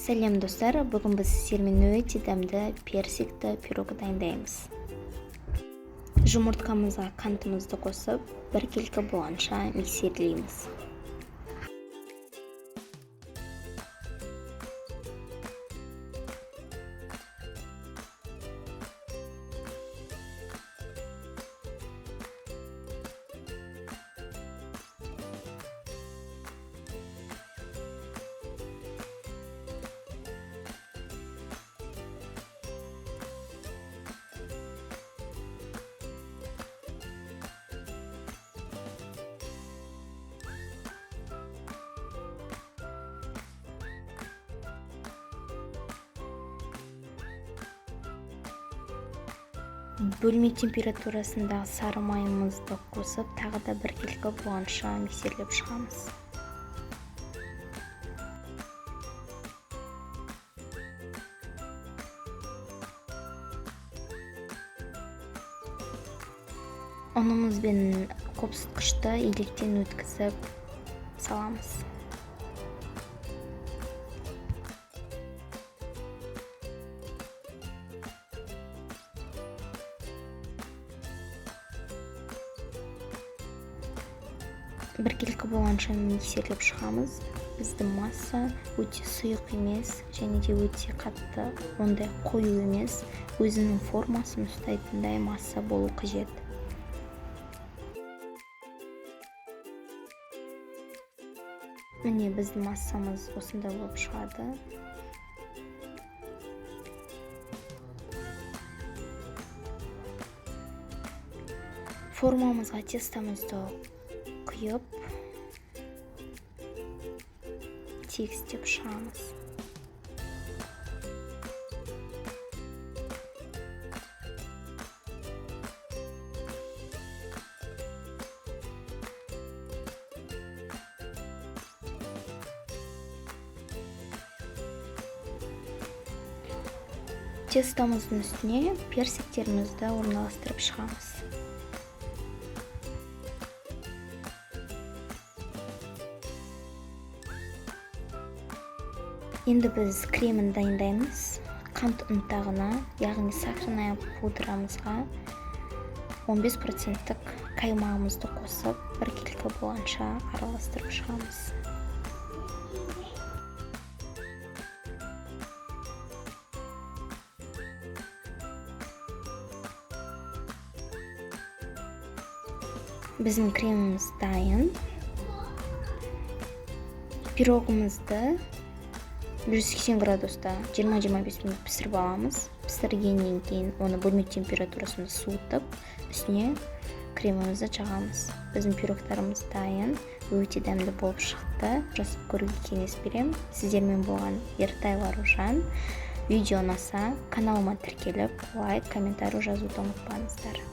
Сәлем достар, бүгін біз сіздермен өте дәмді персикті пирог дайындаймыз. Жұмыртқамызға қантымызды қосып, бір келкі болғанша миксерлейміз. Бөлме температурасындағы сары майымызды қосып, тағы да бір келкі болғанша миксерлеп шығамыз. Ұнымызбен қопсытқышты електен өткізіп саламыз. Бір келкі болғанша миксерлеп шығамыз. Біздің масса өте сұйық емес, және де өте қатты, ондай қою емес, өзінің формасын ұстайтындай масса болу қажет. Міне біздің массамыз осындай болып шығады. Формамызға тестамызды құйып, тегістеп шығамыз. Тестамыздың үстіне персиктерімізді орналастырып шығамыз. Енді біз кремін дайындаймыз. Қант ұнтағына, яғни сахарная пудрамызға 15% қаймағымызды қосып, бір келкі болғанша араластырып шығамыз. Біздің креміміз дайын. Пирогымызды 180 градуста 20-25 минут пісіріп аламыз. Пісіргеннен кейін оны бөлме температурасында суытып, үстіне кремімізді жағамыз. Біздің пирогтарымыз дайын, өте дәмді болып шықты. Жасап көруге кеңес беремін. Сіздермен болған Ертай Аружан. Видео ұнаса, каналыма тіркеліп, лайк, комментарий жазуды ұмытпаңыздар.